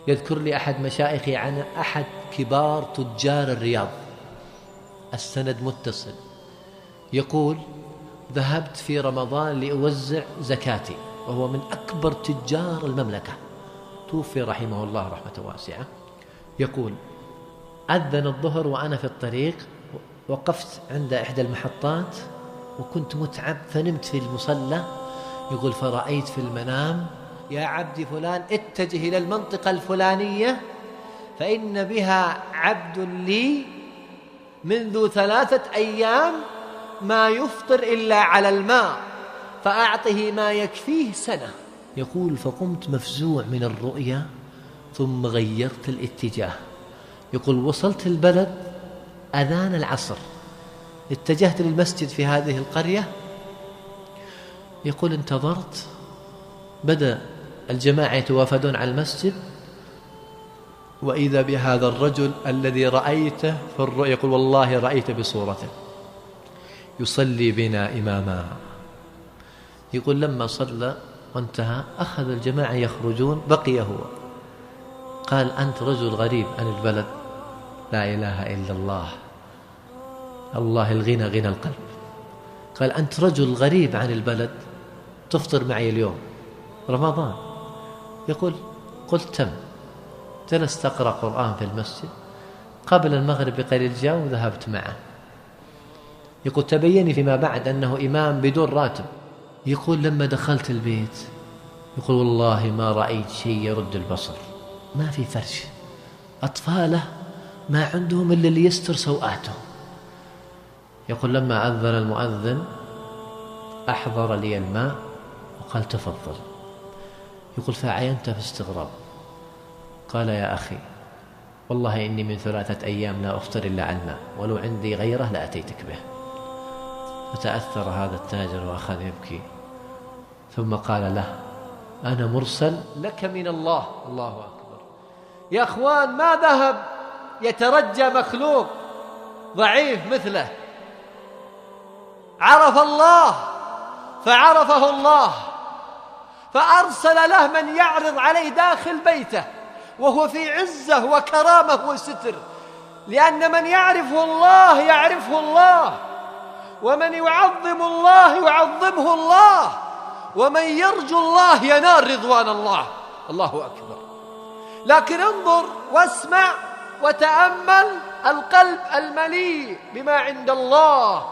يذكر لي أحد مشايخي عن أحد كبار تجار الرياض، السند متصل، يقول: ذهبت في رمضان لأوزع زكاتي، وهو من أكبر تجار المملكة، توفي رحمه الله رحمة واسعة. يقول: أذن الظهر وأنا في الطريق، وقفت عند إحدى المحطات وكنت متعب فنمت في المصلى. يقول: فرأيت في المنام: يا عبد فلان اتجه إلى المنطقة الفلانية فإن بها عبد لي منذ 3 أيام ما يفطر إلا على الماء، فأعطه ما يكفيه سنة. يقول: فقمت مفزوع من الرؤيا ثم غيرت الاتجاه. يقول: وصلت البلد أذان العصر، اتجهت للمسجد في هذه القرية. يقول: انتظرت، بدأ الجماعة يتوافدون على المسجد، وإذا بهذا الرجل الذي رأيته في الرؤيا، يقول: والله رأيت بصورته يصلي بنا إماما. يقول: لما صلى وانتهى أخذ الجماعة يخرجون، بقي هو. قال: أنت رجل غريب عن البلد، لا إله إلا الله، الله الغنى غنى القلب. قال: أنت رجل غريب عن البلد، تفطر معي اليوم رمضان. يقول: قلت تم. جلست أقرأ قرآن في المسجد، قبل المغرب بقليل جاء وذهبت معه. يقول: تبيني فيما بعد أنه إمام بدون راتب. يقول: لما دخلت البيت، يقول: والله ما رأيت شيء يرد البصر، ما في فرش، أطفاله ما عندهم إلا اللي يستر سوآتهم. يقول: لما أذن المؤذن أحضر لي الماء وقال: تفضل. يقول: فعينت في استغراب. قال: يا أخي، والله إني من 3 أيام لا أفطر إلا على الماء، ولو عندي غيره لأتيتك به. فتأثر هذا التاجر وأخذ يبكي، ثم قال له: أنا مرسل لك من الله. الله أكبر. يا أخوان، ما ذهب يترجى مخلوق ضعيف مثله، عرف الله فعرفه الله، فأرسل له من يعرض عليه داخل بيته وهو في عزة وكرامة وستر، لأن من يعرفه الله يعرفه الله، ومن يعظم الله يعظمه الله، ومن يرجو الله ينال رضوان الله. الله أكبر. لكن انظر واسمع وتأمل القلب المليء بما عند الله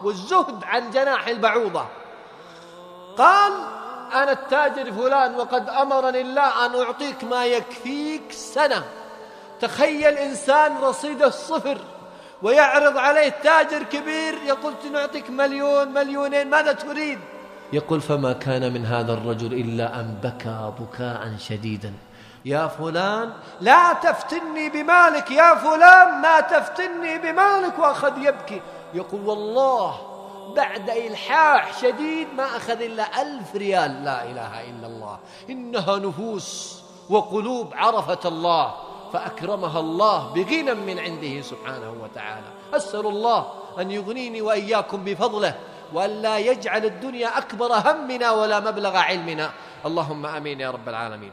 والزهد عن جناح البعوضة. قال: أنا التاجر فلان وقد أمرني الله أن أعطيك ما يكفيك سنة. تخيل إنسان رصيده 0 ويعرض عليه تاجر كبير يقول: نعطيك 1,000,000 2,000,000، ماذا تريد؟ يقول: فما كان من هذا الرجل إلا أن بكى بكاء شديدا: يا فلان لا تفتني بمالك، يا فلان لا تفتني بمالك، وأخذ يبكي. يقول: والله بعد إلحاح شديد ما أخذ إلا 1000 ريال. لا إله إلا الله. إنها نفوس وقلوب عرفت الله فأكرمها الله بغنى من عنده سبحانه وتعالى. أسأل الله أن يغنيني وإياكم بفضله، وأن لا يجعل الدنيا أكبر همنا ولا مبلغ علمنا. اللهم آمين يا رب العالمين.